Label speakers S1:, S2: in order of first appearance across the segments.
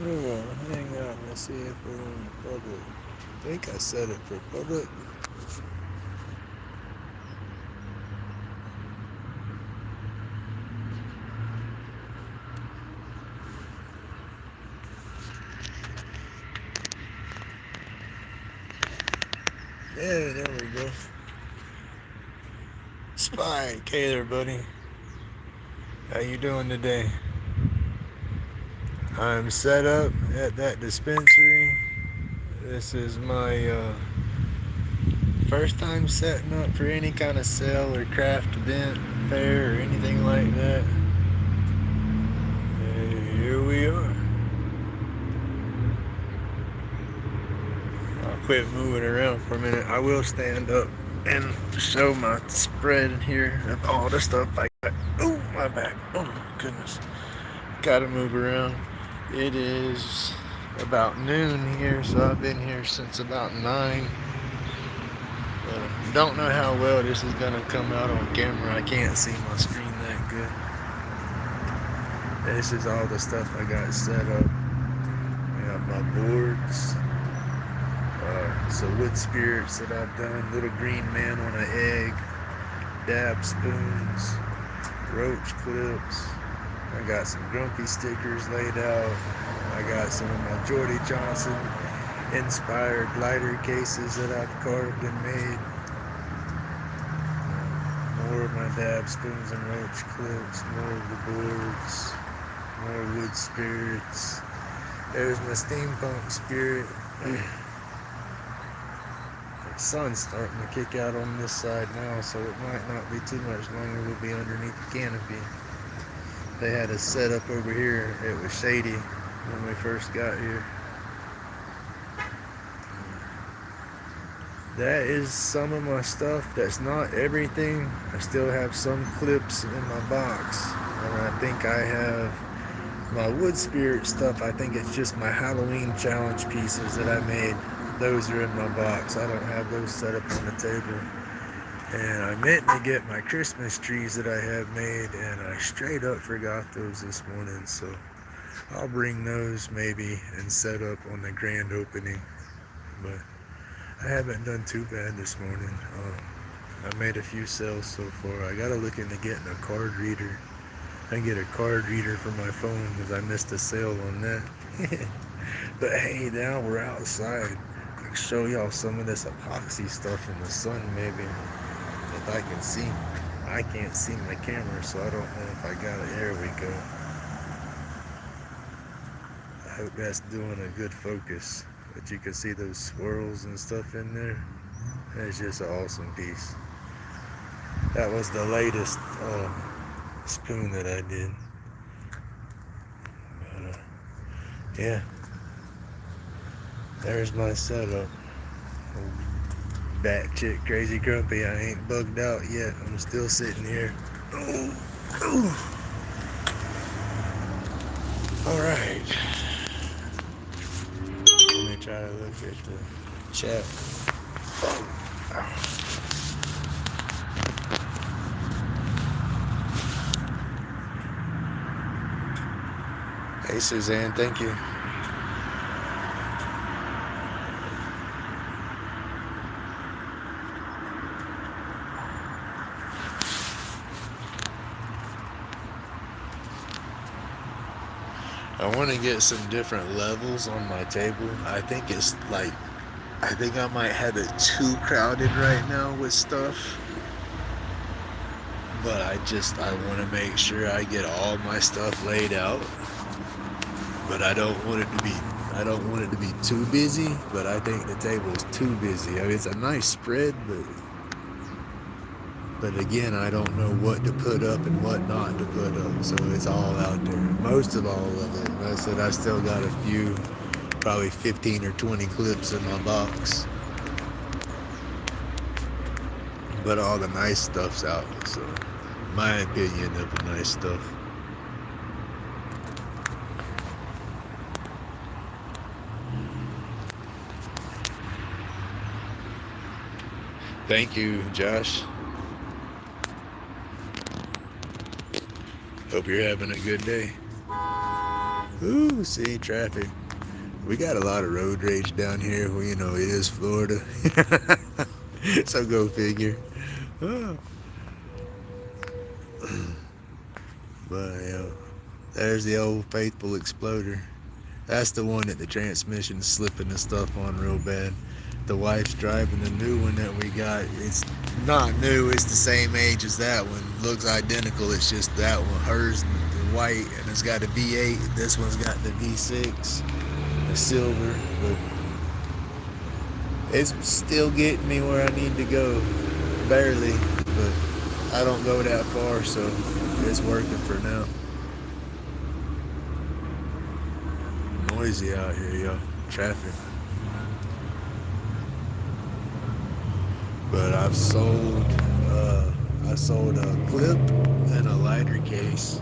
S1: Yeah, hang out and see if we're in public. I think I set it for public. Yeah, there we go. Spike, hey there, buddy. How you doing today? I'm set up at that dispensary. This is my first time setting up for any kind of sale or craft event, fair, or anything like that. Here we are. I'll quit moving around for a minute. I will stand up and show my spread here of all the stuff I got. Oh, my back. Oh, my goodness. Gotta move around. It is about noon here, so I've been here since about 9. Don't know how well this is gonna come out on camera. I can't see my screen that good. This is all the stuff I got set up. I got my boards, some wood spirits that I've done, little green man on an egg, dab spoons, roach clips. I got some grumpy stickers laid out. I got some of my Jordy Johnson inspired lighter cases that I've carved and made. More of my dab spoons and roach clips, more of the boards, more wood spirits. There's my steampunk spirit. The sun's starting to kick out on this side now, so it might not be too much longer. We'll be underneath the canopy. They had us set up over here. It was shady when we first got here. That is some of my stuff. That's not everything. I still have some clips in my box. And I think I have my wood spirit stuff. I think it's just my Halloween challenge pieces that I made. Those are in my box. I don't have those set up on the table. And I meant to get my Christmas trees that I have made, and I straight up forgot those this morning. So I'll bring those maybe and set up on the grand opening. But I haven't done too bad this morning. I made a few sales so far. I gotta look into getting a card reader. I can get a card reader for my phone because I missed a sale on that. But hey, now we're outside. I'll show y'all some of this epoxy stuff in the sun maybe. If I can see. I can't see my camera, so I don't know if I got it. There we go. I hope that's doing a good focus. But you can see those swirls and stuff in there. That's just an awesome piece. That was the latest spoon that I did. But, yeah. There's my setup. Back chick, crazy grumpy. I ain't bugged out yet. I'm still sitting here. Oh, oh. All right. Let me try to look at the chat. Oh. Hey, Suzanne, thank you. I want to get some different levels on my table. I think I might have it too crowded right now with stuff. But I want to make sure I get all my stuff laid out. But I don't want it to be too busy, but I think the table is too busy. I mean, it's a nice spread, but again, I don't know what to put up and what not to put up, so it's all out there. Most of all of it. I said I still got a few, probably 15 or 20 clips in my box. But all the nice stuff's out, so my opinion of the nice stuff. Thank you, Josh. Hope you're having a good day. Ooh, see, traffic. We got a lot of road rage down here. Well, it is Florida. So go figure. Oh. But, there's the old faithful exploder. That's the one that the transmission's slipping the stuff on real bad. The wife's driving the new one that we got. It's not new, it's the same age as that one. Looks identical, it's just that one. Hers white and it's got a V8. This one's got the V6, the silver. But it's still getting me where I need to go. Barely, but I don't go that far, so it's working for now. Noisy out here, y'all. Traffic. But I sold a clip and a lighter case,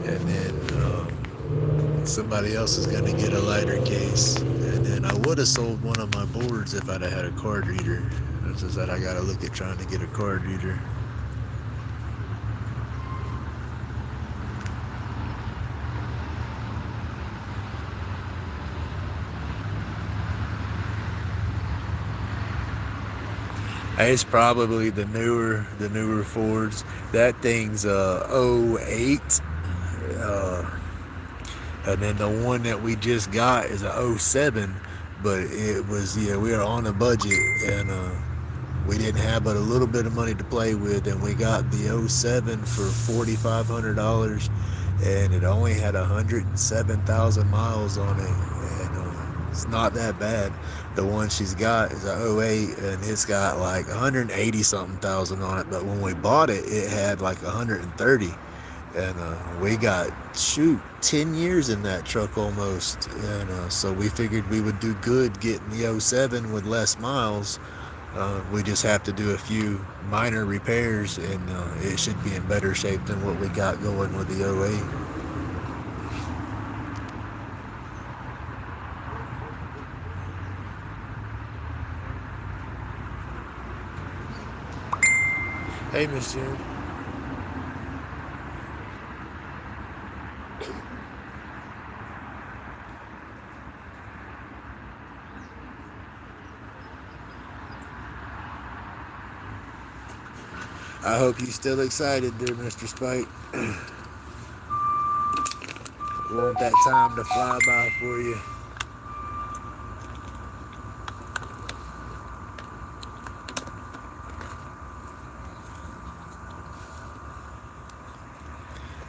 S1: and then somebody else is gonna get a lighter case, and then I would have sold one of my boards if I'd have had a card reader. It's just that I gotta look at trying to get a card reader. It's probably the newer Fords. That thing's '08, and then the one that we just got is a '07. But it was, we were on a budget, and we didn't have but a little bit of money to play with, and we got the '07 for $4,500, and it only had 107,000 miles on it, and it's not that bad. The one she's got is a '08, and it's got like 180 something thousand on it, but when we bought it, it had like 130, and we got 10 years in that truck almost, and so we figured we would do good getting the '07 with less miles. We just have to do a few minor repairs, and it should be in better shape than what we got going with the '08. Hey, Miss June. I hope you're still excited there, Mr. Spike. Want that time to fly by for you.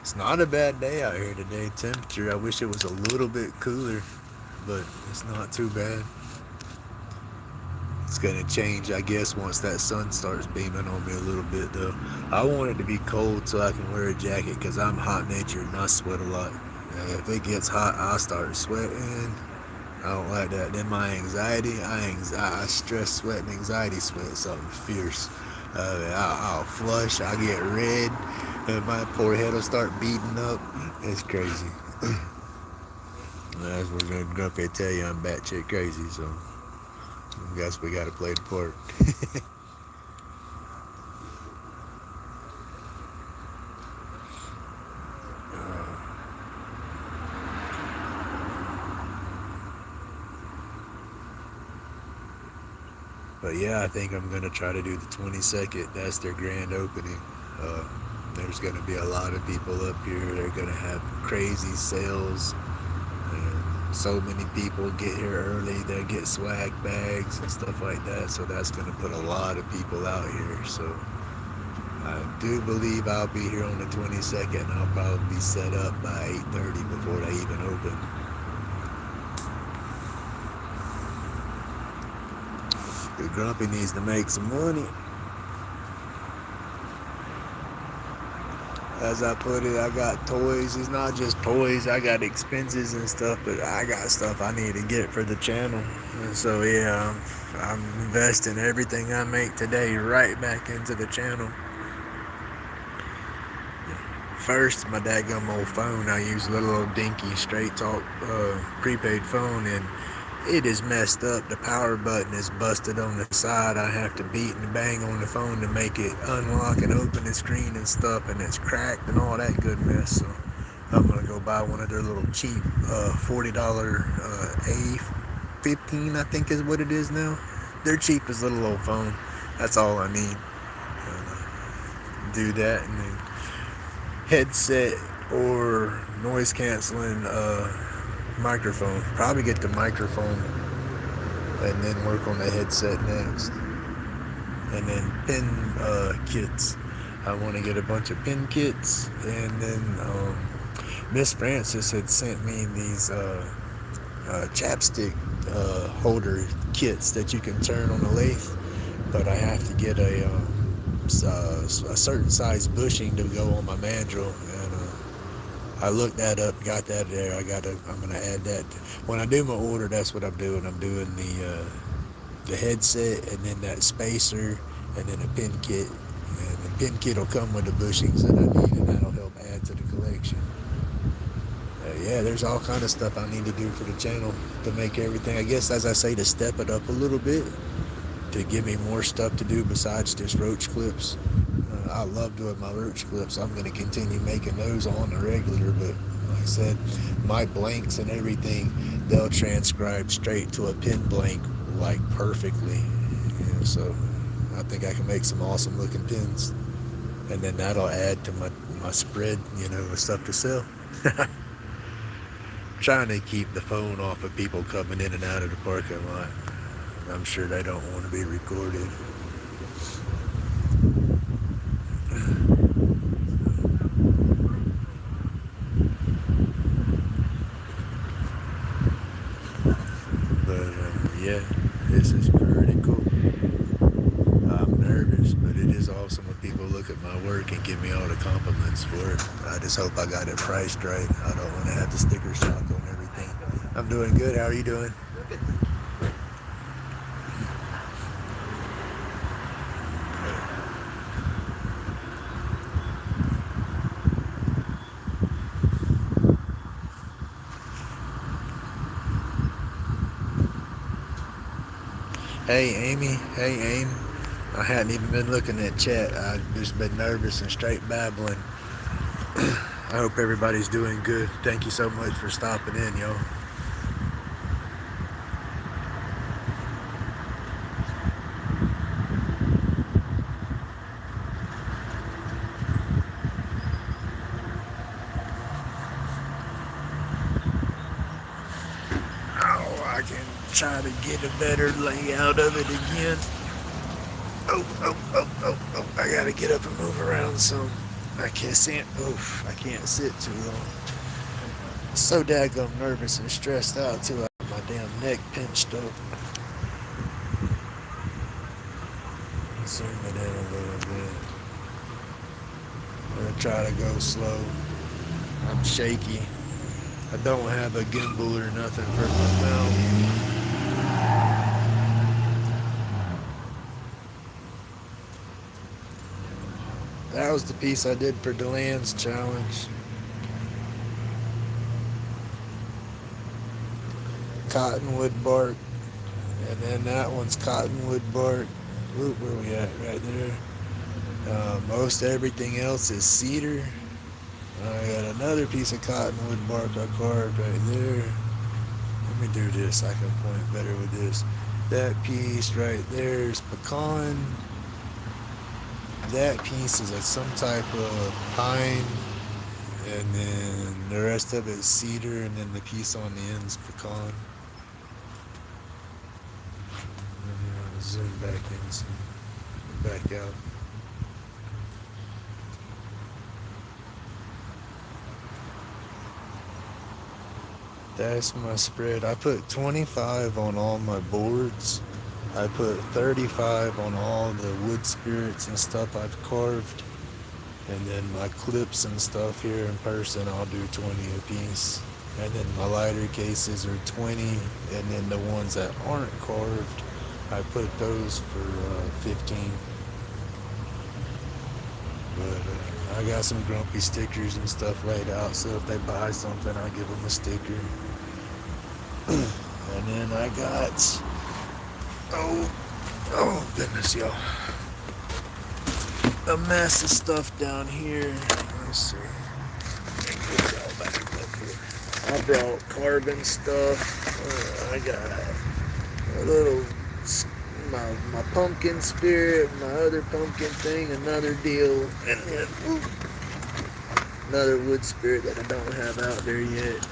S1: It's not a bad day out here today. Temperature, I wish it was a little bit cooler, but it's not too bad. It's gonna change, I guess, once that sun starts beaming on me a little bit, though. I want it to be cold so I can wear a jacket, because I'm hot-natured and I sweat a lot. If it gets hot, I start sweating. I don't like that. Then my anxiety, I stress sweat and anxiety sweat, something fierce. I'll flush, I get red, and my forehead will start beating up. It's crazy. That's what Grumpy tell you, I'm batshit crazy, so I guess we gotta play the part. But yeah, I think I'm gonna try to do the 22nd. That's their grand opening. There's gonna be a lot of people up here. They're gonna have crazy sales, and so many people get here early. They get swag bags and stuff like that. So that's gonna put a lot of people out here. So I do believe I'll be here on the 22nd. I'll probably be set up by 8:30 before they even open. The Grumpy needs to make some money. As I put it, I got toys. It's not just toys. I got expenses and stuff, but I got stuff I need to get for the channel. And so yeah, I'm investing everything I make today right back into the channel. First, my daggum old phone, I use a little old dinky straight talk prepaid phone, and it is messed up. The power button is busted on the side. I have to beat and bang on the phone to make it unlock and open the screen and stuff, and it's cracked and all that good mess. So I'm gonna go buy one of their little cheap $40 A15, I think is what it is now. Their cheapest little old phone. That's all I need. Do that, and then headset or noise canceling microphone. Probably get the microphone and then work on the headset next. And then pin kits. I want to get a bunch of pin kits, and then Miss Francis had sent me these chapstick holder kits that you can turn on the lathe, but I have to get a certain size bushing to go on my mandrel, and I looked that up, got that there. I'm gonna add that when I do my order. That's what I'm doing. I'm doing the headset, and then that spacer, and then a pin kit. And the pin kit will come with the bushings that I need, and that'll help add to the collection. Yeah, there's all kind of stuff I need to do for the channel to make everything, I guess, as I say, to step it up a little bit, to give me more stuff to do besides just roach clips. I love doing my roach clips. I'm going to continue making those on the regular, but like I said, my blanks and everything, they'll transcribe straight to a pin blank like perfectly. So I think I can make some awesome looking pins, and then that'll add to my spread, with stuff to sell. Trying to keep the phone off of people coming in and out of the parking lot. I'm sure they don't want to be recorded. But yeah, this is pretty cool. I'm nervous, but it is awesome when people look at my work and give me all the compliments for it. I just hope I got it priced right. I don't want to have the sticker shock on everything. I'm doing good. How are you doing? Hey, Amy. Hey, Aim. I hadn't even been looking at chat. I've just been nervous and straight babbling. I hope everybody's doing good. Thank you so much for stopping in, yo. Oh, I can try to get a better layout of it again. Oh. I gotta get up and move around some. I can't sit too long. So daggum nervous and stressed out too. I got my damn neck pinched up. Zoom it in a little bit. I'm gonna try to go slow. I'm shaky. I don't have a gimbal or nothing for my mount. That was the piece I did for DeLand's challenge. Cottonwood bark. And then that one's cottonwood bark. Where we at? Right there. Most everything else is cedar. I got another piece of cottonwood bark I carved right there. Let me do this. I can point better with this. That piece right there is pecan. That piece is some type of pine, and then the rest of it is cedar, and then the piece on the end is pecan. Zoom back in, back out. That's my spread. I put 25 on all my boards. I put 35 on all the wood spirits and stuff I've carved. And then my clips and stuff here in person, I'll do 20 a piece. And then my lighter cases are 20. And then the ones that aren't carved, I put those for 15. But I got some grumpy stickers and stuff laid out, so if they buy something, I'll give them a sticker. And then I got, oh goodness, y'all, a mess of stuff down here. Let's see. Get y'all back brought carving stuff. I got a little, my pumpkin spirit, my other pumpkin thing, another deal, and then another wood spirit that I don't have out there yet.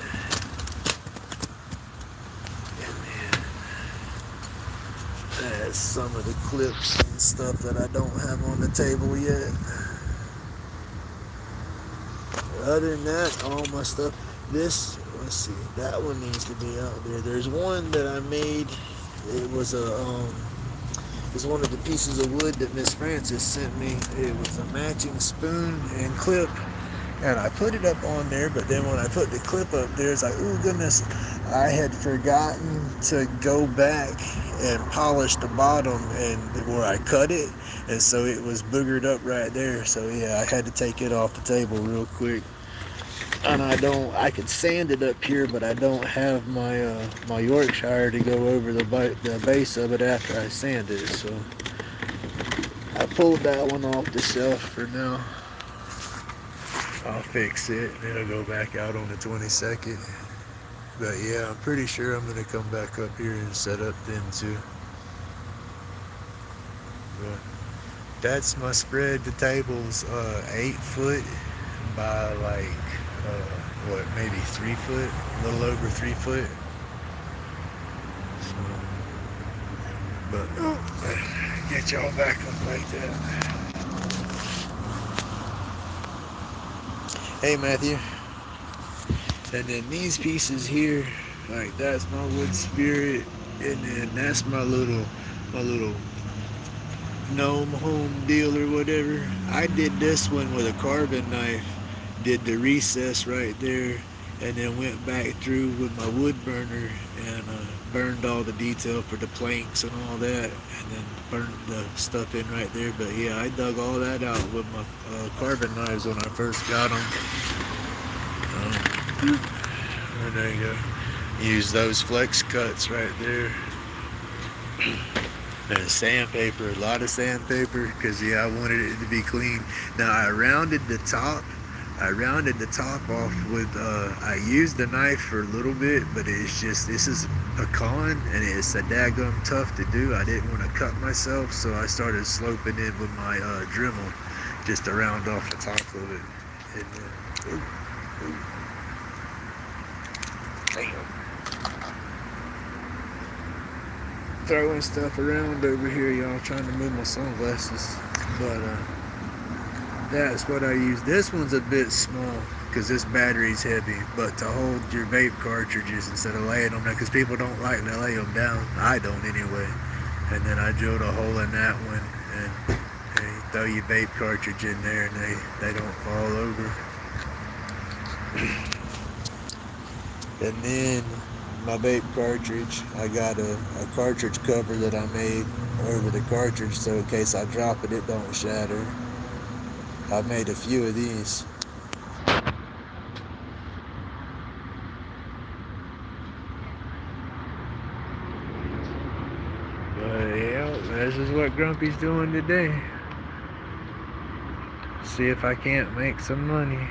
S1: And then that's some of the clips and stuff that I don't have on the table yet. Other than that, all my stuff. This, let's see, that one needs to be out there. There's one that I made. It was one of the pieces of wood that Miss Francis sent me. It was a matching spoon and clip, and I put it up on there. But then when I put the clip up there, it's like, oh goodness, I had forgotten to go back and polish the bottom and where I cut it, and so it was boogered up right there. So yeah, I had to take it off the table real quick. And I could sand it up here, but I don't have my my Yorkshire to go over the base of it after I sand it. So I pulled that one off the shelf for now. I'll fix it, and it'll go back out on the 22nd. But yeah, I'm pretty sure I'm gonna come back up here and set up then too. But that's my spread. The table's 8 foot by like maybe 3 foot, a little over 3 foot. So, but get y'all back up like that. Hey Matthew. And then these pieces here, like that's my wood spirit, and then that's my little gnome home deal or whatever. I did this one with a carving knife, did the recess right there, and then went back through with my wood burner and burned all the detail for the planks and all that, and then burned the stuff in right there. But yeah, I dug all that out with my carving knives when I first got them. And there you go. Use those flex cuts right there. And sandpaper, a lot of sandpaper, because yeah, I wanted it to be clean. Now I rounded the top off with, I used the knife for a little bit, but it's just, this is pecan, and it's a daggum tough to do. I didn't want to cut myself, so I started sloping it with my Dremel, just to round off the top of it. And damn. Throwing stuff around over here, y'all, trying to move my sunglasses. But that's what I use. This one's a bit small because this battery's heavy, but to hold your vape cartridges instead of laying them down, because people don't like to lay them down. I don't anyway. And then I drilled a hole in that one, and you throw your vape cartridge in there, and they don't fall over. And then my vape cartridge, I got a cartridge cover that I made over the cartridge, so in case I drop it, it don't shatter. I've made a few of these. But yeah, this is what Grumpy's doing today. See if I can't make some money.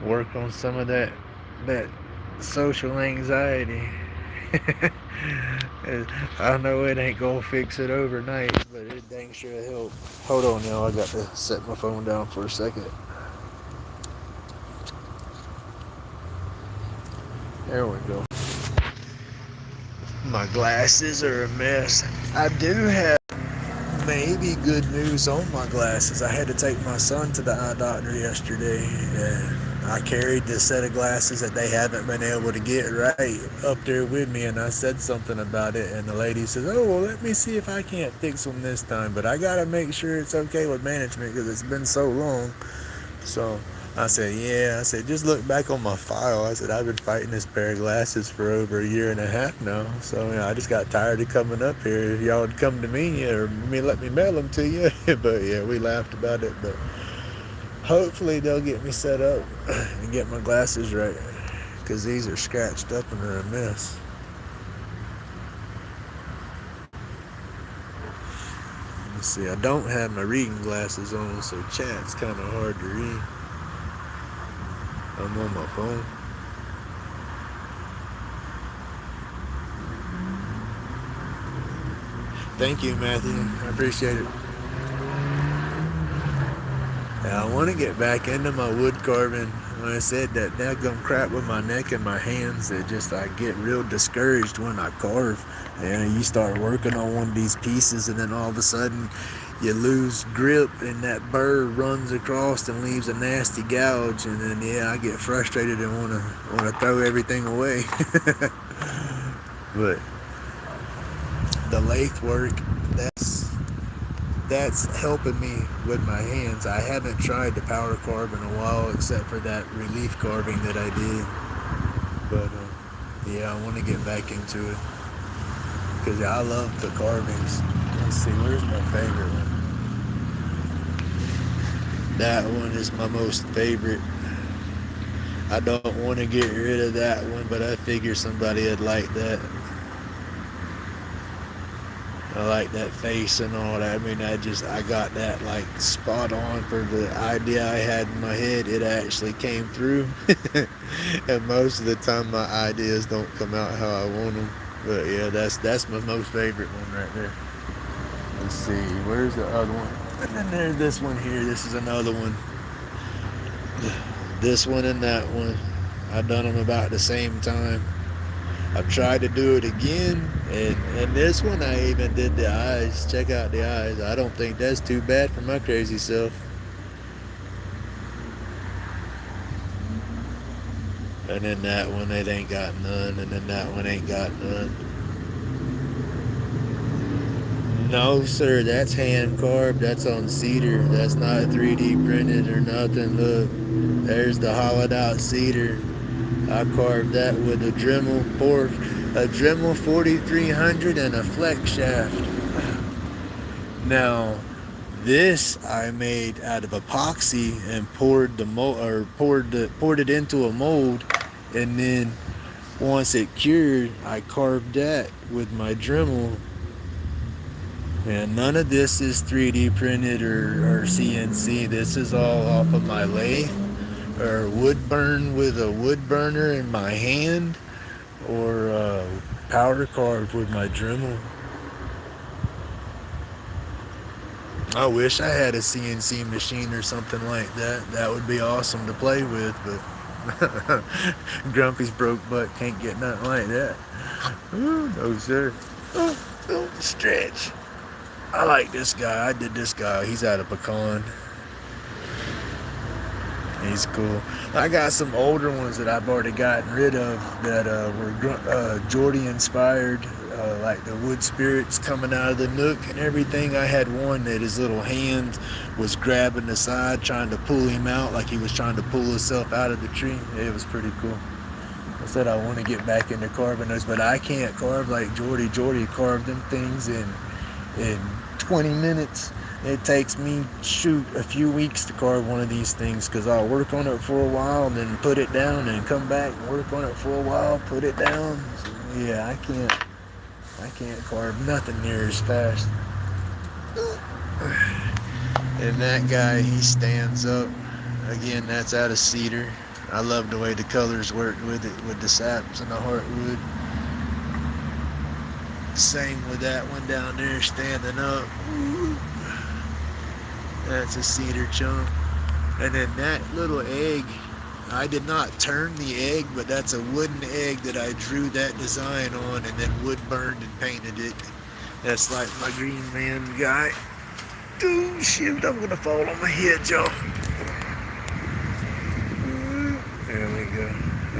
S1: Work on some of that social anxiety. I know it ain't gonna fix it overnight, but it dang sure help. Hold on, y'all, I got to set my phone down for a second. There we go. My glasses are a mess. I do have maybe good news on my glasses. I had to take my son to the eye doctor yesterday, and I carried this set of glasses that they haven't been able to get right up there with me, and I said something about it, and the lady says, oh, well, let me see if I can't fix them this time, but I gotta make sure it's okay with management because it's been so long. So I said, yeah, I said, just look back on my file. I said, I've been fighting this pair of glasses for over a year and a half now, so you know, I just got tired of coming up here. If y'all would come to me or let me mail them to you. But yeah, we laughed about it, but hopefully they'll get me set up and get my glasses right, because these are scratched up and they're a mess. Let's see, I don't have my reading glasses on, so chat's kind of hard to read. I'm on my phone. Thank you, Matthew. I appreciate it. Yeah, I want to get back into my wood carving. When I said that daggum crap with my neck and my hands, I get real discouraged when I carve. And you start working on one of these pieces, and then all of a sudden you lose grip, and that burr runs across and leaves a nasty gouge. And then I get frustrated and wanna throw everything away. But the lathe work, that's helping me with my hands. I haven't tried to power carve in a while, except for that relief carving that I did. But I want to get back into it because I love the carvings. Let's see, where's my favorite one? That one is my most favorite. I don't want to get rid of that one, but I figure somebody would like that. I like that face and all that. I mean, I got that like spot on for the idea I had in my head. It actually came through. And most of the time my ideas don't come out how I want them. But yeah, that's my most favorite one right there. Let's see, where's the other one? And then there's this one here. This is another one. This one and that one, I've done them about the same time. I've tried to do it again, and this one I even did the eyes. Check out the eyes. I don't think that's too bad for my crazy self. And then that one, it ain't got none, and then that one ain't got none. No, sir, that's hand carved. That's on cedar. That's not 3D printed or nothing. Look, there's the hollowed out cedar. I carved that with a Dremel 4300 and a flex shaft. Now, this I made out of epoxy and poured it into a mold, and then once it cured, I carved that with my Dremel. And none of this is 3D printed or CNC. This is all off of my lathe, or wood burn with a wood burner in my hand, or powder carved with my Dremel. I wish I had a CNC machine or something like that. That would be awesome to play with, but Grumpy's broke butt can't get nothing like that. Ooh, no sir. Oh, stretch. I like this guy. I did this guy. He's out of pecan. He's cool. I got some older ones that I've already gotten rid of that were Geordie inspired, like the wood spirits coming out of the nook and everything. I had one that his little hand was grabbing the side, trying to pull him out, like he was trying to pull himself out of the tree. It was pretty cool. I said I want to get back into carving those, but I can't carve like Geordie. Geordie carved them things in 20 minutes. It takes me, a few weeks to carve one of these things, because I'll work on it for a while and then put it down and come back and work on it for a while, put it down. So, yeah, I can't carve nothing near as fast. And that guy, he stands up. Again, that's out of cedar. I love the way the colors worked with it, with the saps and the heartwood. Same with that one down there standing up. That's a cedar chunk. And then that little egg, I did not turn the egg, but that's a wooden egg that I drew that design on and then wood burned and painted it. That's like my green man guy. Oh shoot, I'm gonna fall on my head, y'all. There we go.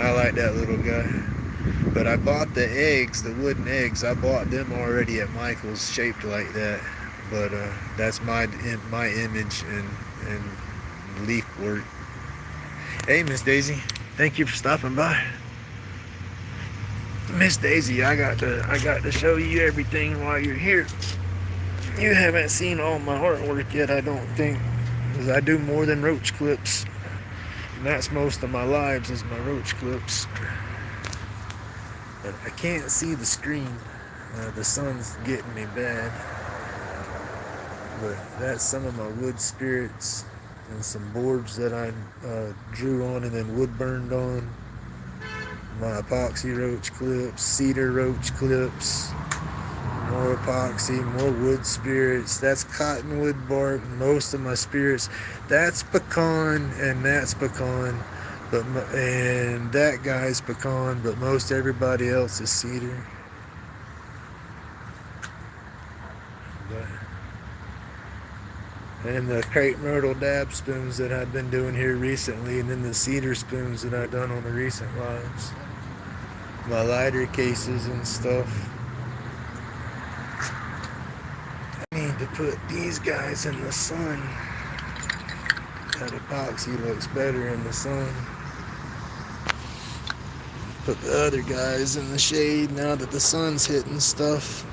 S1: I like that little guy. But I bought the eggs, the wooden eggs, I bought them already at Michael's, shaped like that. But that's my image and leaf work. Hey, Miss Daisy, thank you for stopping by. Miss Daisy, I got to show you everything while you're here. You haven't seen all my artwork yet, I don't think, because I do more than roach clips, and that's most of my lives is my roach clips. But I can't see the screen. The sun's getting me bad. But that's some of my wood spirits and some boards that I drew on and then wood burned on. My epoxy roach clips, cedar roach clips, more epoxy, more wood spirits. That's cottonwood bark. Most of my spirits, that's pecan and that's pecan, and that guy's pecan, but most everybody else is cedar. And the crepe myrtle dab spoons that I've been doing here recently, and then the cedar spoons that I've done on the recent lives. My lighter cases and stuff. I need to put these guys in the sun. That epoxy looks better in the sun. Put the other guys in the shade now that the sun's hitting stuff.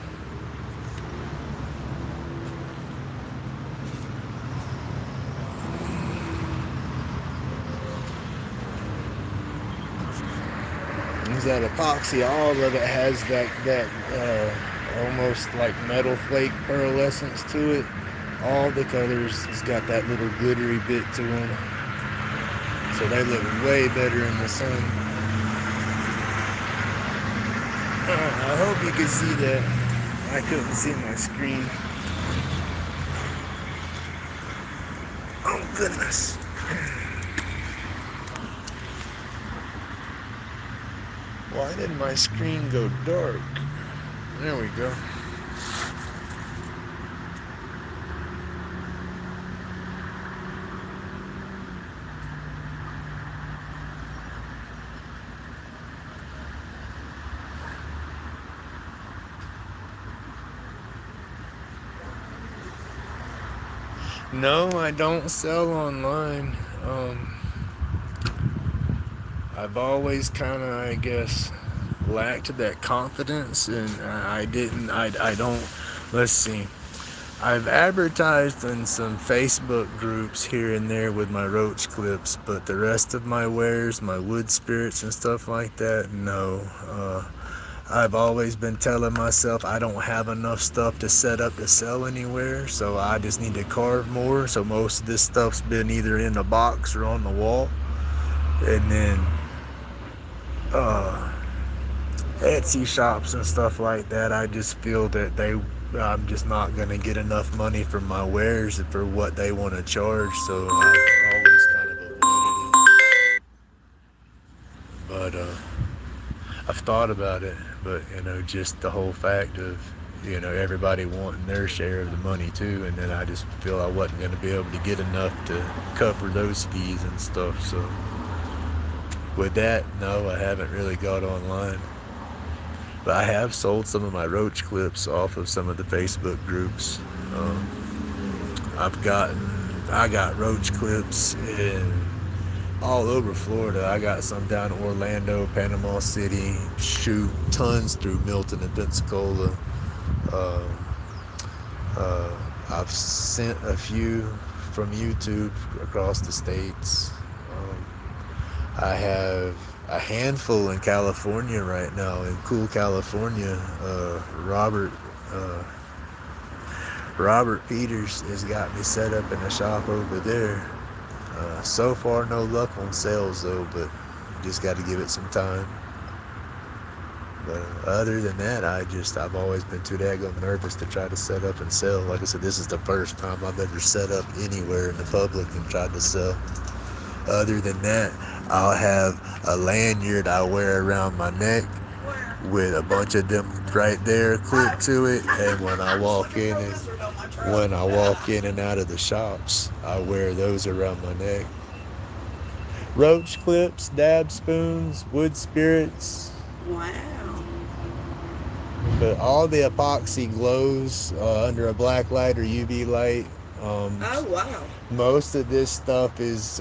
S1: That epoxy, all of it has that almost like metal flake pearlescence to it. All the colors has got that little glittery bit to them, so they look way better in the sun. I hope you can see that. I couldn't see my screen. Oh goodness. Why did my screen go dark? There we go. No, I don't sell online. I've always kind of, I guess, lacked that confidence, and I don't, let's see. I've advertised in some Facebook groups here and there with my roach clips, but the rest of my wares, my wood spirits and stuff like that, no. I've always been telling myself I don't have enough stuff to set up to sell anywhere, so I just need to carve more. So most of this stuff's been either in a box or on the wall. And then Etsy shops and stuff like that, I just feel that I'm just not going to get enough money for my wares and for what they want to charge, so I've always kind of avoided it. But I've thought about it, but just the whole fact of everybody wanting their share of the money too, and then I just feel I wasn't going to be able to get enough to cover those fees and stuff. So with that, no, I haven't really got online. But I have sold some of my roach clips off of some of the Facebook groups. I got roach clips all over Florida. I got some down in Orlando, Panama City, tons through Milton and Pensacola. I've sent a few from YouTube across the states. I have a handful in California right now, in cool California. Robert Peters has got me set up in a shop over there. So far, no luck on sales though, but just got to give it some time. But other than that, I've always been too daggone nervous to try to set up and sell. Like I said, this is the first time I've ever set up anywhere in the public and tried to sell. Other than that, I'll have a lanyard I wear around my neck with a bunch of them right there clipped to it, and when I walk in and out of the shops, I wear those around my neck. Roach clips, dab spoons, wood spirits.
S2: Wow.
S1: But all the epoxy glows under a black light or UV light.
S2: Oh, wow.
S1: Most of this stuff is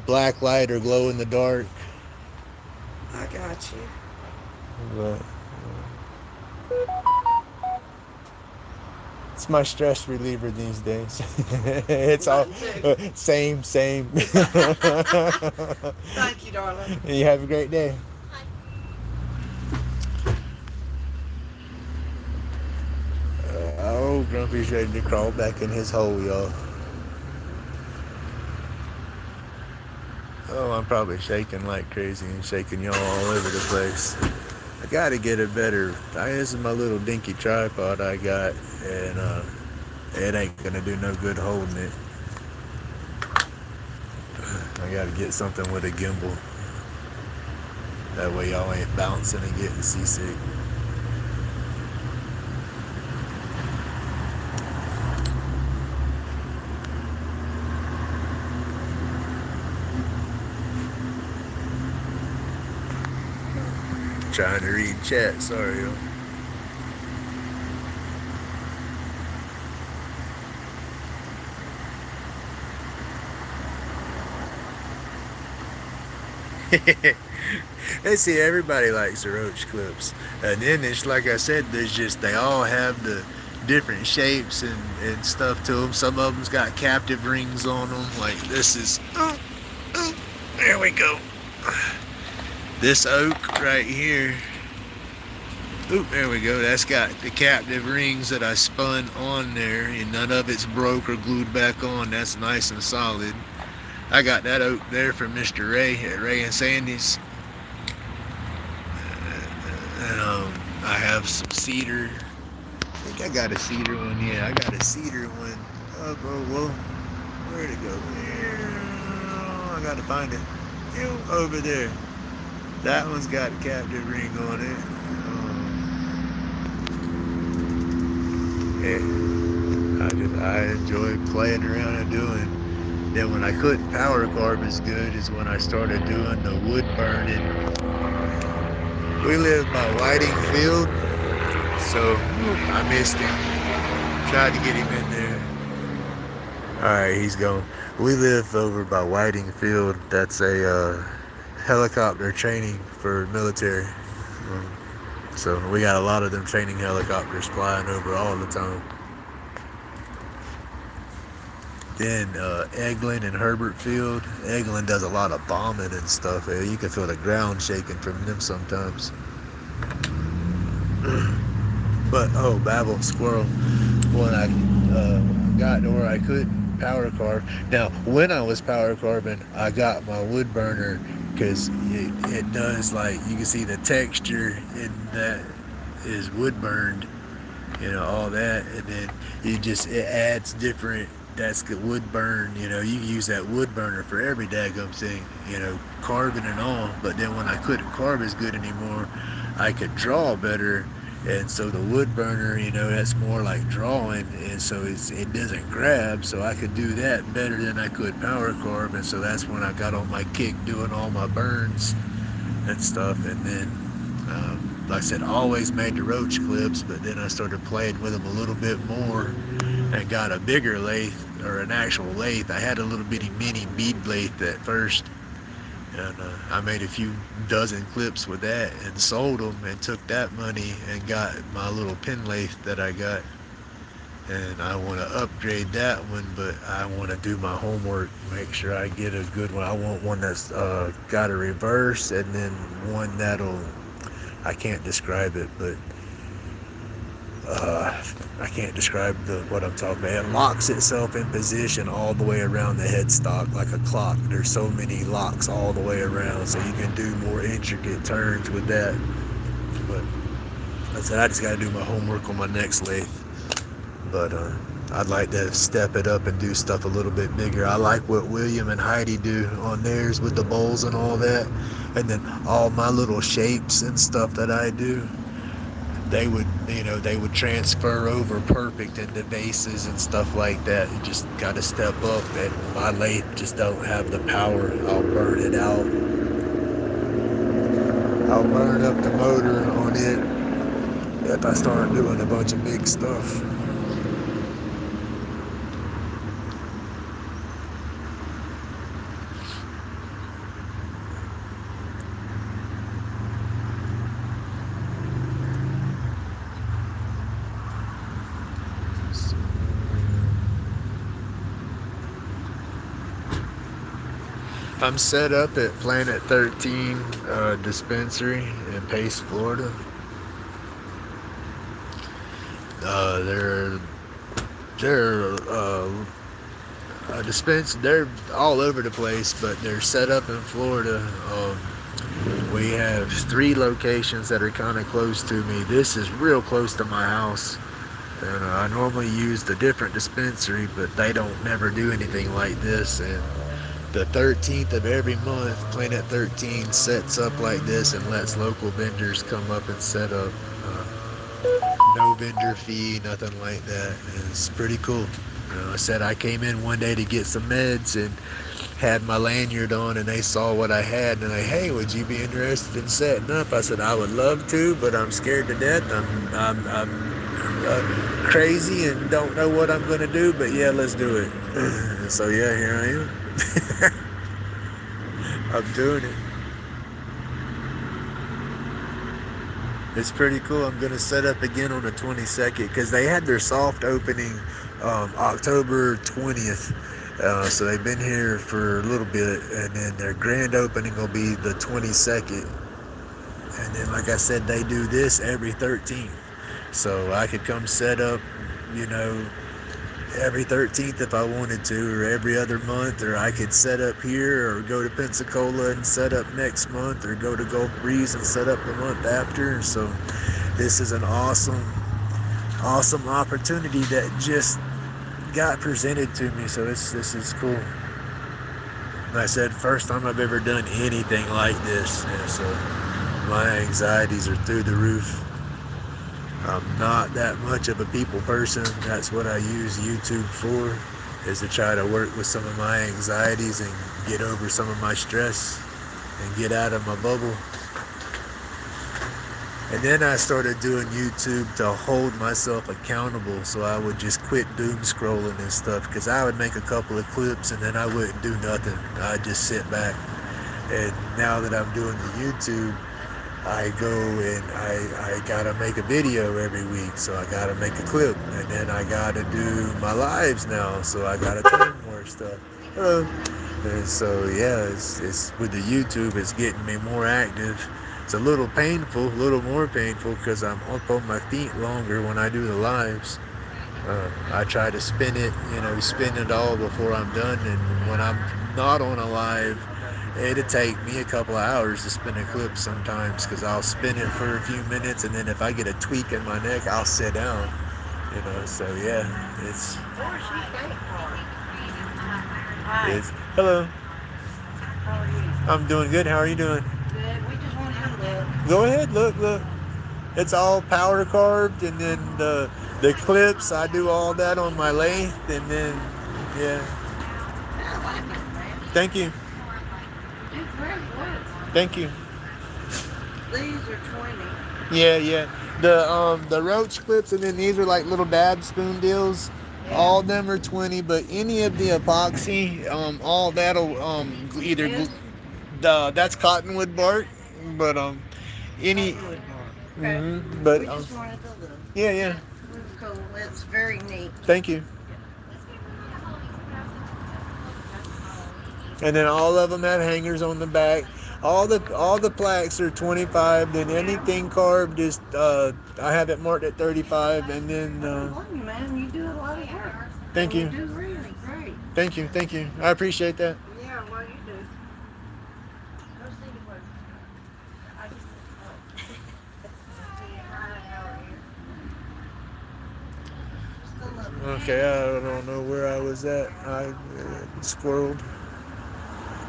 S1: black light or glow in the dark.
S2: I got you.
S1: But, it's my stress reliever these days. It's all same.
S2: Thank you, darling.
S1: You have a great day. Grumpy's ready to crawl back in his hole, y'all. Oh, I'm probably shaking like crazy and shaking y'all all over the place. I gotta get a better. This is my little dinky tripod I got, and it ain't gonna do no good holding it. I gotta get something with a gimbal. That way y'all ain't bouncing and getting seasick. Trying to read chat, sorry y'all. Let's see, everybody likes the roach clips. And then it's like I said, they all have the different shapes and stuff to them. Some of them's got captive rings on them. Like this is, there we go. This oak right here. Oop, there we go. That's got the captive rings that I spun on there, and none of it's broke or glued back on. That's nice and solid. I got that oak there from Mr. Ray at Ray and Sandy's. And I have some cedar. I think I got a cedar one. Yeah, I got a cedar one. Oh, well, where'd it go? I gotta find it. Over there. That one's got a captive ring on it. Yeah, I enjoy playing around and doing. Then when I couldn't power carve as good is when I started doing the wood burning. We live by Whiting Field, so I missed him. Tried to get him in there. Alright, he's gone. We live over by Whiting Field. That's a helicopter training for military. So we got a lot of them training helicopters flying over all the time. Then Eglin and Herbert Field. Eglin does a lot of bombing and stuff. You can feel the ground shaking from them sometimes. But Babel Squirrel, when I got to where I couldn't power carve. Now, when I was power carving, I got my wood burner because it does, like, you can see the texture in that is wood burned, all that, and then it adds different. That's the wood burn, you use that wood burner for every daggum thing, carving and all. But then when I couldn't carve as good anymore, I could draw better, and so the wood burner, that's more like drawing, and so it doesn't grab, so I could do that better than I could power carve, and so that's when I got on my kick doing all my burns and stuff. And then like I said, I always made the roach clips, but then I started playing with them a little bit more and got a bigger lathe, or an actual lathe. I had a little bitty mini bead lathe at first, and I made a few dozen clips with that and sold them and took that money and got my little pin lathe that I got. And I want to upgrade that one, but I want to do my homework, make sure I get a good one. I want one that's got a reverse, and then one that'll, I can't describe it, but I can't describe what I'm talking about. It locks itself in position all the way around the headstock like a clock. There's so many locks all the way around, so you can do more intricate turns with that. But like I said, I just got to do my homework on my next lathe. But I'd like to step it up and do stuff a little bit bigger. I like what William and Heidi do on theirs with the bowls and all that. And then all my little shapes and stuff that I do, they would transfer over perfect into bases and stuff like that. You just got to step up, and my lathe just don't have the power. I'll burn it out. I'll burn up the motor on it if I start doing a bunch of big stuff. I'm set up at Planet 13 dispensary in Pace, Florida. They're they're all over the place, but they're set up in Florida. We have 3 locations that are kind of close to me. This is real close to my house. And I normally use the different dispensary, but they don't never do anything like this. And the 13th of every month, Planet 13 sets up like this and lets local vendors come up and set up. No vendor fee, nothing like that. It's pretty cool. I said I came in one day to get some meds and had my lanyard on, and they saw what I had, and hey, would you be interested in setting up? I said I would love to, but I'm scared to death. I'm crazy and don't know what I'm gonna do, but yeah, let's do it. So yeah, here I am. I'm doing it. It's pretty cool. I'm gonna set up again on the 22nd because they had their soft opening October 20th. So they've been here for a little bit, and then their grand opening will be the 22nd. And then, like I said, they do this every 13th. So I could come set up, every 13th if I wanted to, or every other month, or I could set up here, or go to Pensacola and set up next month, or go to Gulf Breeze and set up the month after. So this is an awesome opportunity that just got presented to me. So this is cool. Like I said, first time I've ever done anything like this. So my anxieties are through the roof. I'm not that much of a people person. That's what I use YouTube for, is to try to work with some of my anxieties and get over some of my stress and get out of my bubble. And then I started doing YouTube to hold myself accountable, so I would just quit doom scrolling and stuff, because I would make a couple of clips and then I wouldn't do nothing. I'd just sit back. And now that I'm doing the YouTube, I go and I gotta make a video every week, so I gotta make a clip, and then I gotta do my lives now, so I gotta film more stuff. And so yeah, it's with the YouTube, it's getting me more active. It's a little painful, a little more painful, because I'm up on my feet longer when I do the lives. I try to spin it all before I'm done, and when I'm not on a live, it'll take me a couple of hours to spin a clip sometimes, because I'll spin it for a few minutes, and then if I get a tweak in my neck, I'll sit down. So yeah, it's hello.
S2: How are you?
S1: I'm doing good. How are you doing?
S2: Good. We just want you to look.
S1: Go ahead, look. It's all powder carved, and then the clips, I do all that on my lathe, and then yeah.
S2: I like it, man.
S1: Thank you.
S2: You do great work.
S1: Thank you.
S2: These are 20.
S1: Yeah. The roach clips, and then these are like little dab spoon deals.
S2: Yeah.
S1: All of them are 20, but any of the epoxy, all that'll either that's cottonwood bark, but any.
S2: Good mark. Okay.
S1: But
S2: We just wanted to look.
S1: yeah.
S2: It was cool. It's very neat.
S1: Thank you. And then all of them have hangers on the back. All the plaques are 25. Then anything carved is I have it marked at 35. And then
S2: I don't blame you, man. You do a lot of work.
S1: Thank you.
S2: You do really great.
S1: Thank you. I appreciate that.
S2: Yeah, well, you do. Go see the work. I just.
S1: Okay, I don't know where I was at. I squirreled.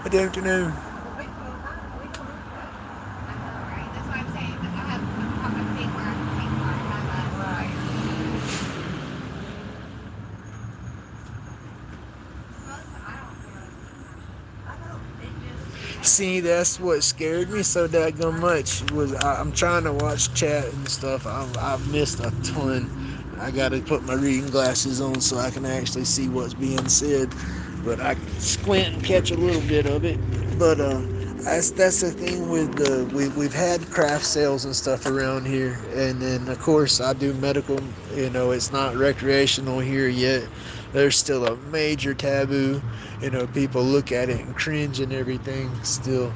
S1: I don't know. See, that's what scared me so daggone much. I'm trying to watch chat and stuff. I've missed a ton. I gotta put my reading glasses on so I can actually see what's being said. But I can squint and catch a little bit of it. But that's the thing with we've had craft sales and stuff around here, and then of course I do medical. It's not recreational here yet. There's still a major taboo. People look at it and cringe and everything still,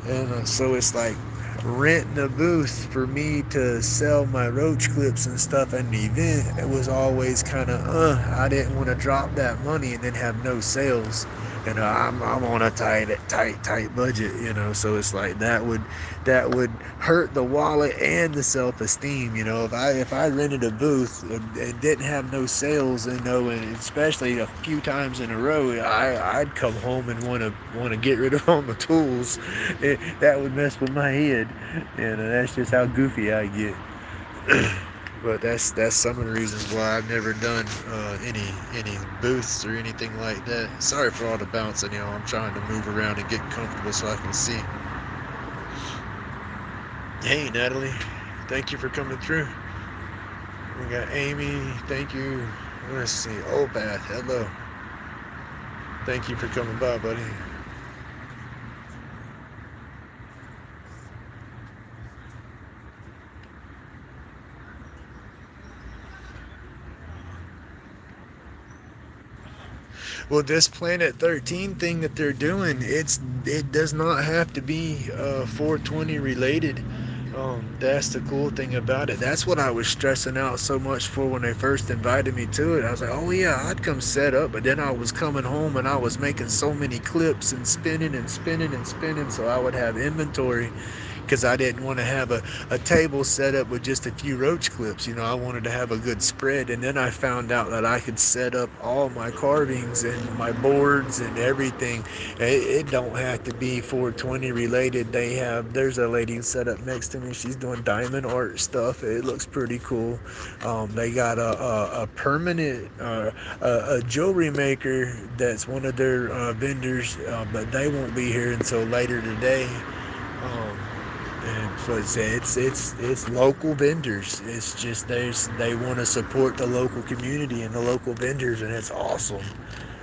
S1: and so it's like renting a booth for me to sell my roach clips and stuff at an event. It was always kind of I didn't want to drop that money and then have no sales. And I'm on a tight budget, you know. So it's like that would hurt the wallet and the self-esteem, you know. If I rented a booth and didn't have no sales, you know, and especially a few times in a row, I'd come home and want to get rid of all the tools. That would mess with my head, and that's just how goofy I get. But that's some of the reasons why I've never done any booths or anything like that. Sorry for all the bouncing, you know. I'm trying to move around and get comfortable so I can see. Hey, Natalie, thank you for coming through. We got Amy, thank you. Let's see, Obath, hello. Thank you for coming by, buddy. Well, this Planet 13 thing that they're doing, it does not have to be 420 related. That's the cool thing about it. That's what I was stressing out so much for when they first invited me to it. I was like, oh yeah, I'd come set up, but then I was coming home and I was making so many clips and spinning and spinning and spinning, so I would have inventory, because I didn't want to have a table set up with just a few roach clips. You know, I wanted to have a good spread. And then I found out that I could set up all my carvings and my boards and everything. It don't have to be 420 related. There's a lady set up next to me. She's doing diamond art stuff. It looks pretty cool. They got a permanent a jewelry maker that's one of their vendors, but they won't be here until later today. And so it's local vendors. It's just they want to support the local community and the local vendors, and it's awesome.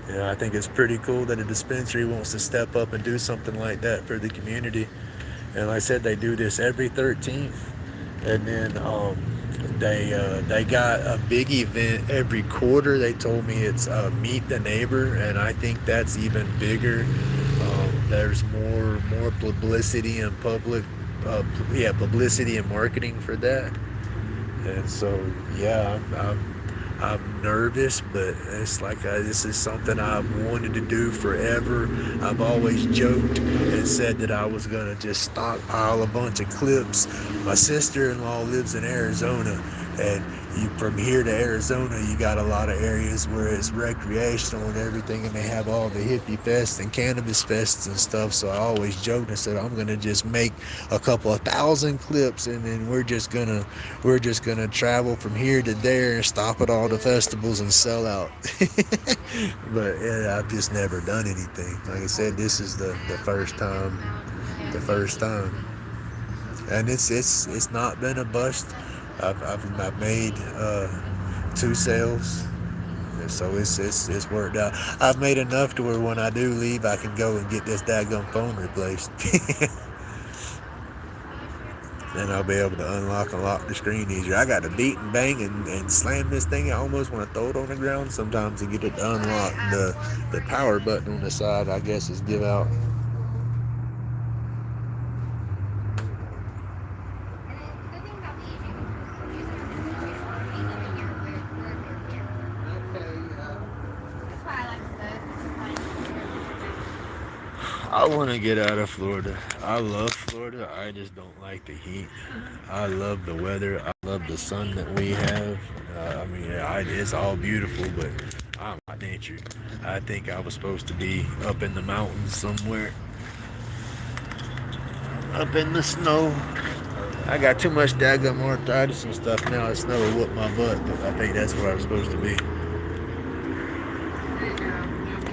S1: You know, I think it's pretty cool that a dispensary wants to step up and do something like that for the community. And like I said, they do this every 13th, and then they got a big event every quarter. They told me it's Meet the Neighbor, and I think that's even bigger. There's more publicity and publicity and marketing for that. And so yeah, I'm nervous, but it's like this is something I've wanted to do forever. I've always joked and said that I was gonna just stockpile a bunch of clips. My sister-in-law lives in Arizona, and from here to Arizona, you got a lot of areas where it's recreational and everything, and they have all the hippie fests and cannabis fests and stuff. So I always joked and said I'm gonna just make a couple of thousand clips, and then we're just gonna travel from here to there and stop at all the festivals and sell out. But yeah, I've just never done anything. Like I said, this is the first time, and it's not been a bust. I've made 2 sales, so it's worked out. I've made enough to where when I do leave, I can go and get this daggone phone replaced. Then I'll be able to unlock and lock the screen easier. I got to beat and bang and slam this thing. I almost want to throw it on the ground sometimes to get it to unlock. The power button on the side, I guess, is give out. I want to get out of Florida. I love Florida. I just don't like the heat. I love the weather. I love the sun that we have. It's all beautiful, but I'm not nature. I think I was supposed to be up in the mountains somewhere, up in the snow. I got too much daggum arthritis and stuff now. The snow will whoop my butt, but I think that's where I'm supposed to be.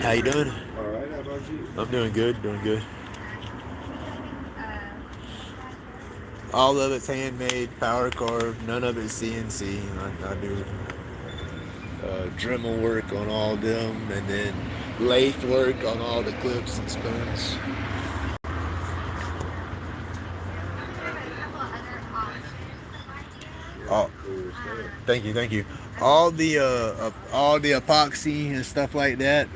S1: How you doing?
S3: All right, how about you?
S1: I'm doing good. All of it's handmade, power carved, none of it's CNC. I do Dremel work on all of them, and then lathe work on all the clips and spoons. Oh, thank you. All the epoxy and stuff like that.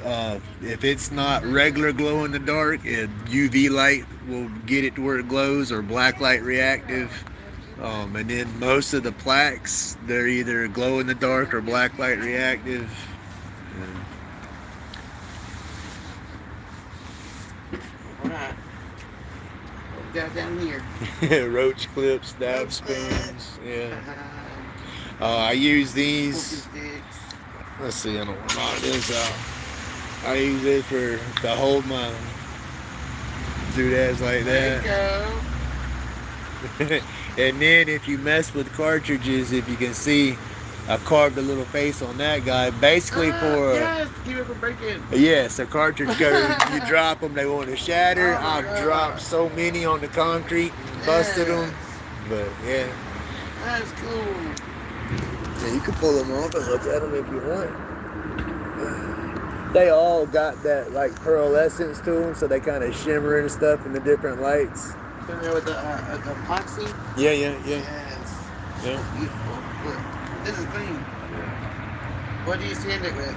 S1: If it's not regular glow in the dark, UV light will get it to where it glows, or black light reactive. And then most of the plaques, they're either glow in the dark or black light reactive.
S3: got down here?
S1: Roach clips, stab
S3: Roach clips.
S1: spoons. Yeah. I use these.
S3: Poking sticks.
S1: Let's see, I don't want to knock this out. I use it to hold my doodads like
S3: There
S1: that.
S3: you go.
S1: And then if you mess with cartridges, if you can see, I carved a little face on that guy. Basically
S3: yes, keep it from breaking.
S1: Yes, a cartridge goes, you drop them, they want to shatter.
S3: Oh
S1: I've dropped so many on the concrete and busted them. But yeah.
S3: That's cool.
S1: Yeah, you can pull them off and look at them if you want. They all got that like pearlescence to them, so they kind of shimmer and stuff in the different lights.
S3: Familiar with the epoxy?
S1: Yeah.
S3: Yes.
S1: Yeah.
S3: That's beautiful. Look, this is clean. What do you sand it with?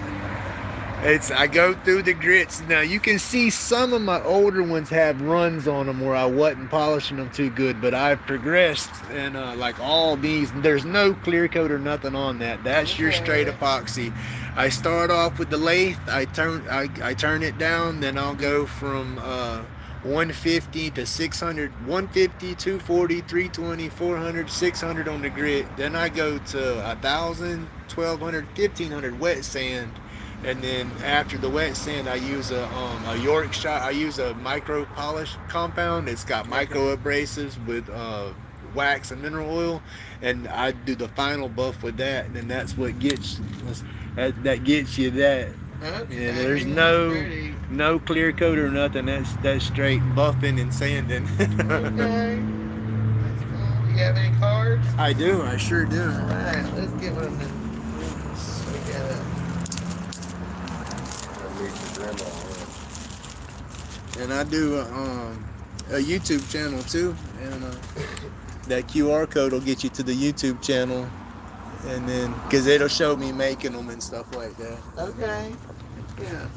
S1: I go through the grits. Now you can see some of my older ones have runs on them where I wasn't polishing them too good, but I've progressed and like all these, there's no clear coat or nothing on that. That's your straight epoxy. I start off with the lathe. I turn it down, then I'll go from 150 to 600, 150, 240, 320, 400, 600 on the grit. Then I go to 1,000, 1,200, 1,500 wet sand. And then after the wet sand, I use a Yorkshire. I use a micro polish compound. It's got micro abrasives with wax and mineral oil, and I do the final buff with that. And then that's what gets that gets you that.
S3: Okay.
S1: Yeah, there's no clear coat or nothing. That's straight buffing and sanding.
S3: Okay. That's cool. You have any cards?
S1: I do. I sure do.
S3: All right. Let's get one of them. Look at it.
S1: And I do a YouTube channel too, and that QR code will get you to the YouTube channel, and then because it'll show me making them and stuff like that.
S3: Okay. Yeah.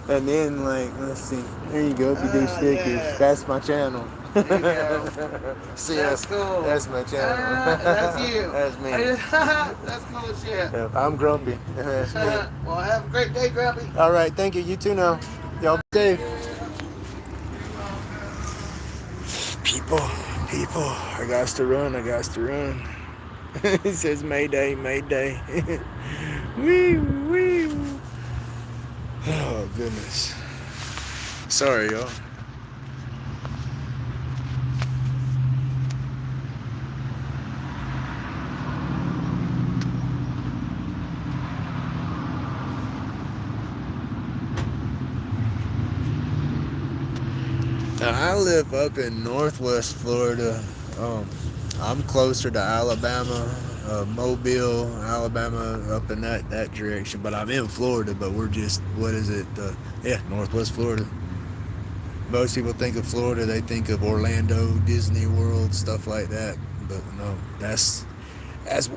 S1: And then like, let's see, there you go. If you do stickers,
S3: yeah.
S1: That's my channel.
S3: There you go.
S1: See,
S3: that's cool.
S1: That's my channel.
S3: That's you.
S1: That's me.
S3: That's cool as shit.
S1: Yeah, I'm grumpy. That's me.
S3: Well, have a great day, Grumpy.
S1: All right, thank you. You too now. Y'all be safe. People, I got to run. It says Mayday. Wee. Oh, goodness. Sorry, y'all. Now, I live up in Northwest Florida. I'm closer to Alabama, Mobile, Alabama, up in that direction. But I'm in Florida, but we're just, Northwest Florida. Most people think of Florida, they think of Orlando, Disney World, stuff like that. But no, that's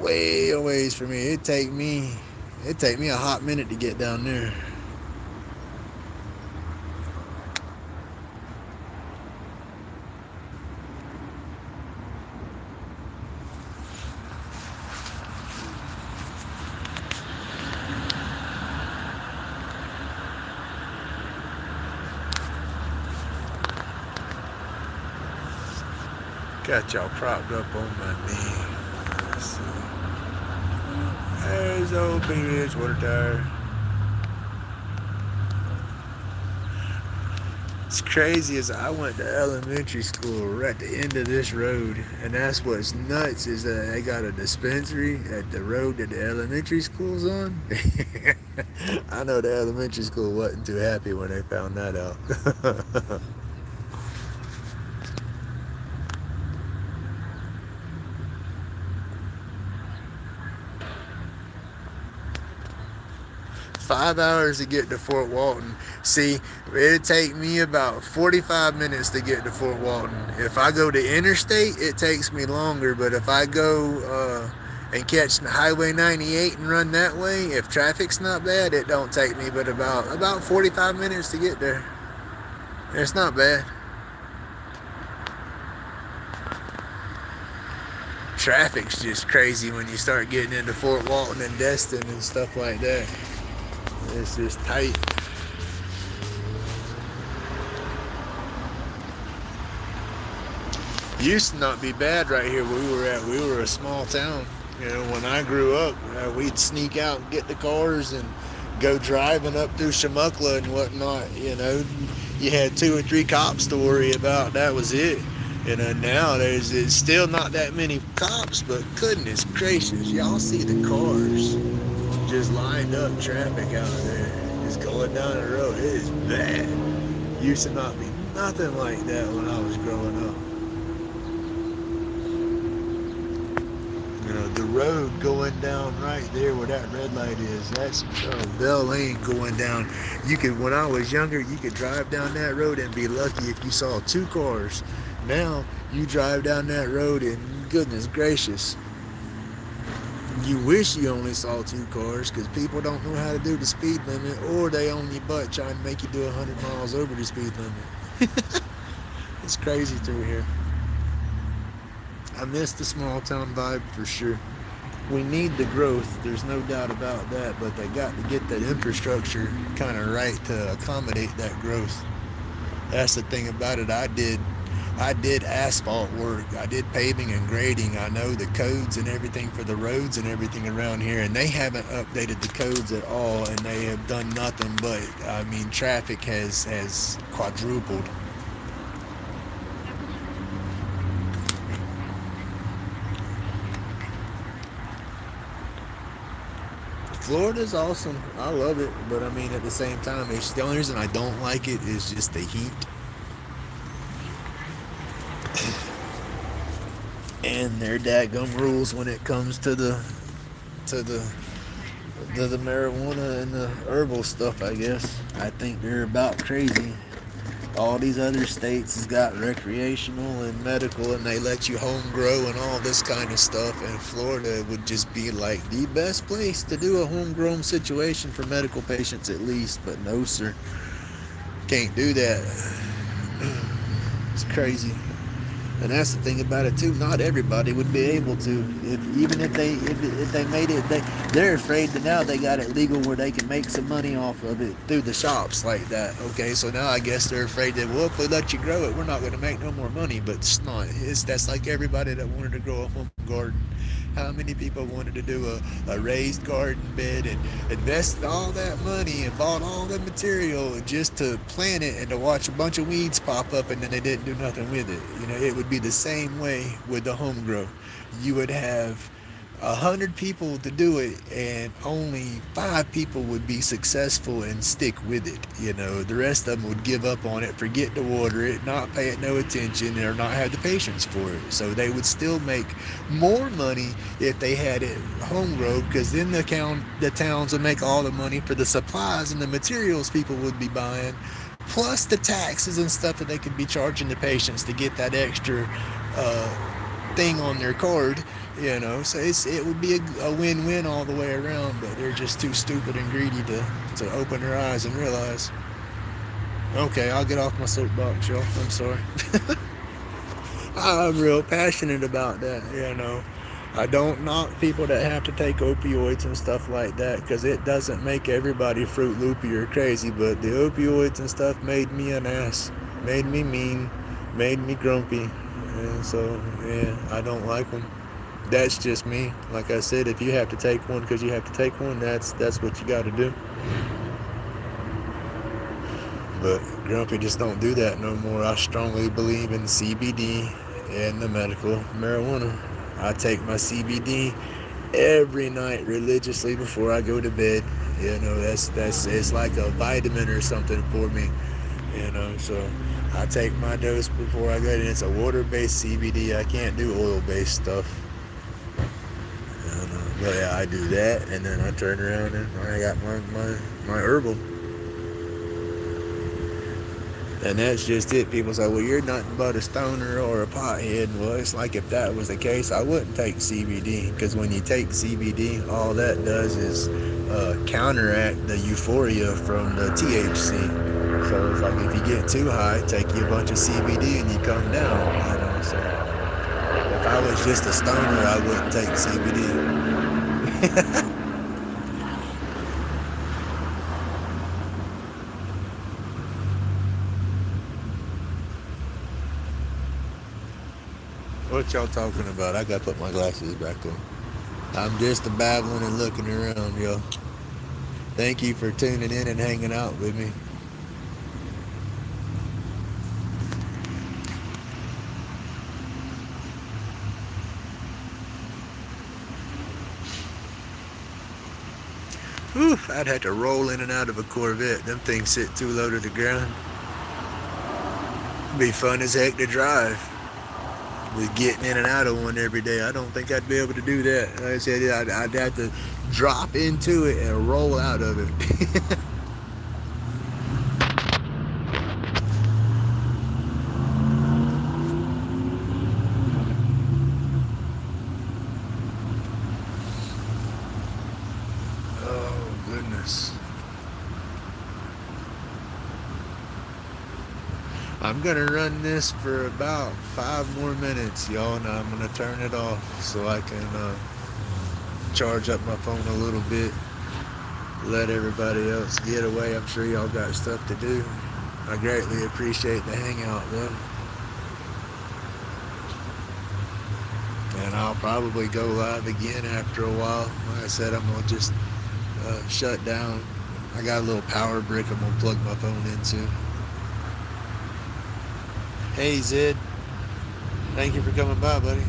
S1: way a ways for me. It'd take me a hot minute to get down there. Got y'all propped up on my knee. Let's see. There's the old Phoenix water tower. It's crazy as I went to elementary school right at the end of this road, and that's what's nuts is that they got a dispensary at the road that the elementary school's on. I know the elementary school wasn't too happy when they found that out. 5 hours to get to Fort Walton. See, it'd take me about 45 minutes to get to Fort Walton. If I go to interstate, it takes me longer, but if I go and catch Highway 98 and run that way, if traffic's not bad, it don't take me but about 45 minutes to get there. It's not bad. Traffic's just crazy when you start getting into Fort Walton and Destin and stuff like that. It's just tight. Used to not be bad right here where we were at. We were a small town. You know, when I grew up, we'd sneak out and get the cars and go driving up through Shamuckla and whatnot. You know, you had 2 or 3 cops to worry about. That was it. You know, now it's still not that many cops, but goodness gracious, y'all see the cars just lined up traffic out there, just going down the road. It is bad. Used to not be nothing like that when I was growing up. You know, the road going down right there where that red light is, that's Bell Lane going down. You could, when I was younger, you could drive down that road and be lucky if you saw 2 cars. Now, you drive down that road and goodness gracious, you wish you only saw 2 cars because people don't know how to do the speed limit, or they on your butt trying to make you do 100 miles over the speed limit. It's crazy through here. I miss the small town vibe for sure. We need the growth, there's no doubt about that, but they got to get that infrastructure kind of right to accommodate that growth. That's the thing about it. I did asphalt work. I did paving and grading. I know the codes and everything for the roads and everything around here, and they haven't updated the codes at all, and they have done nothing but, I mean, traffic has quadrupled. Florida's awesome. I love it, but I mean, at the same time, it's the only reason I don't like it is just the heat. And their dadgum rules when it comes to the marijuana and the herbal stuff, I guess. I think they're about crazy. All these other states has got recreational and medical, and they let you home grow and all this kind of stuff, and Florida would just be like the best place to do a homegrown situation for medical patients at least, but no sir, can't do that. It's crazy. And that's the thing about it too. Not everybody would be able to. Even if they made it, they're afraid that now they got it legal where they can make some money off of it through the shops like that. Okay, so now I guess they're afraid that, well, if we let you grow it, we're not going to make no more money. But it's not. That's like everybody that wanted to grow a home garden. How many people wanted to do a raised garden bed and invested all that money and bought all the material just to plant it and to watch a bunch of weeds pop up, and then they didn't do nothing with it? You know, it would be the same way with the home grow. You would have 100 people to do it, and only 5 people would be successful and stick with it. You know, the rest of them would give up on it, forget to water it, not pay it no attention, or not have the patience for it. So they would still make more money if they had it home grow, because then the towns would make all the money for the supplies and the materials people would be buying, plus the taxes and stuff that they could be charging the patients to get that extra thing on their card. You know, so it would be a win-win all the way around, but they're just too stupid and greedy to open their eyes and realize. Okay, I'll get off my soapbox, y'all. I'm sorry. I'm real passionate about that, you know. I don't knock people that have to take opioids and stuff like that, because it doesn't make everybody Fruit Loopy or crazy, but the opioids and stuff made me an ass, made me mean, made me grumpy, and so, yeah, I don't like them. That's just me. Like I said, if you have to take one because you have to take one, that's what you got to do. But grumpy just don't do that no more. I strongly believe in CBD and the medical marijuana. I take my CBD every night religiously before I go to bed. You know, that's it's like a vitamin or something for me. You know, so I take my dose before I go, and it's a water-based CBD. I can't do oil-based stuff. But yeah, I do that, and then I turn around and I got my herbal. And that's just it. People say, well, you're nothing but a stoner or a pothead. Well, it's like if that was the case, I wouldn't take CBD, because when you take CBD, all that does is counteract the euphoria from the THC. So it's like if you get too high, take you a bunch of CBD and you come down. You know, so if I was just a stoner, I wouldn't take CBD. What y'all talking about? I gotta put my glasses back on. I'm just babbling and looking around, yo. Thank you for tuning in and hanging out with me. Whew, I'd have to roll in and out of a Corvette. Them things sit too low to the ground. Be fun as heck to drive. With getting in and out of one every day, I don't think I'd be able to do that. Like I said, I'd have to drop into it and roll out of it. Oh, goodness. I'm gonna run this for about 5 more minutes, y'all, and I'm gonna turn it off so I can charge up my phone a little bit, let everybody else get away. I'm sure y'all got stuff to do. I greatly appreciate the hangout, though. And I'll probably go live again after a while. Like I said, I'm gonna just shut down. I got a little power brick I'm gonna plug my phone into. Hey Zed, thank you for coming by, buddy.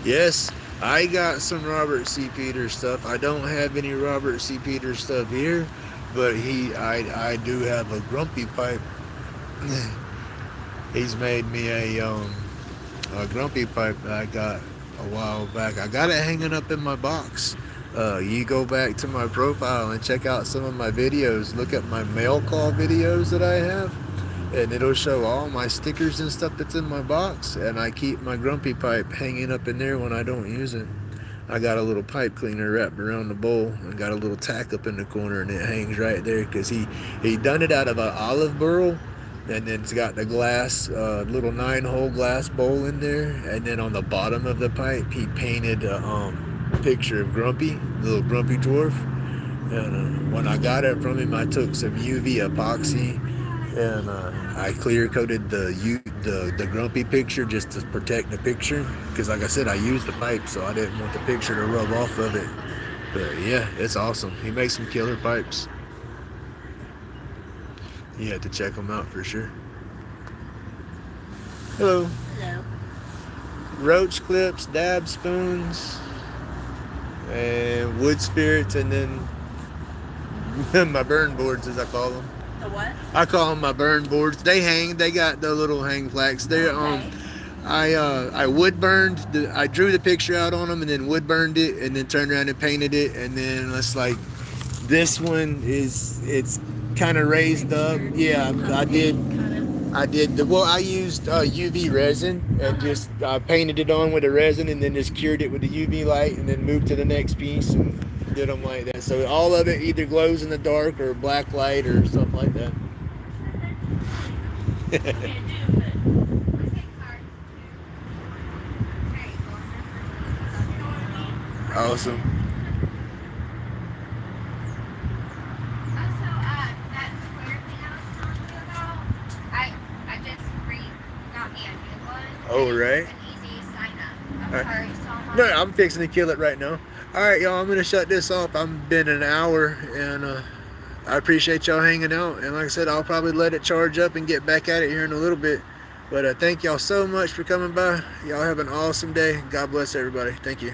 S1: Yes, I got some Robert C. Peters stuff. I don't have any Robert C. Peters stuff here, but I do have a grumpy pipe. He's made me a grumpy pipe that I got a while back. I got it hanging up in my box. You go back to my profile and check out some of my videos. Look at my mail call videos that I have, and it'll show all my stickers and stuff that's in my box. And I keep my grumpy pipe hanging up in there when I don't use it. I got a little pipe cleaner wrapped around the bowl and got a little tack up in the corner, and it hangs right there because he done it out of an olive burl, and then it's got the glass little 9-hole glass bowl in there, and then on the bottom of the pipe he painted a picture of Grumpy, the little grumpy dwarf. And when I got it from him, I took some UV epoxy and I clear coated the grumpy picture just to protect the picture, because like I said, I used the pipe, so I didn't want the picture to rub off of it. But yeah, it's awesome. He makes some killer pipes. You have to check them out for sure. Hello.
S2: Hello.
S1: Roach clips, dab spoons, and wood spirits, and then my burn boards, as I call them.
S2: The what?
S1: I call them my burn boards. They hang. They got the little hang plaques. They're
S2: Okay.
S1: I wood burned. I drew the picture out on them and then wood burned it and then turned around and painted it. And then it's like this one it's kind of raised up. Yeah, I did. I used UV resin and just painted it on with the resin and then just cured it with the UV light and then moved to the next piece and did them like that. So all of it either glows in the dark or black light or stuff like that. Awesome. Oh, right. No, I'm fixing to kill it right now. All right, y'all, I'm going to shut this off. I've been an hour, and I appreciate y'all hanging out. And like I said, I'll probably let it charge up and get back at it here in a little bit. But thank y'all so much for coming by. Y'all have an awesome day. God bless everybody. Thank you.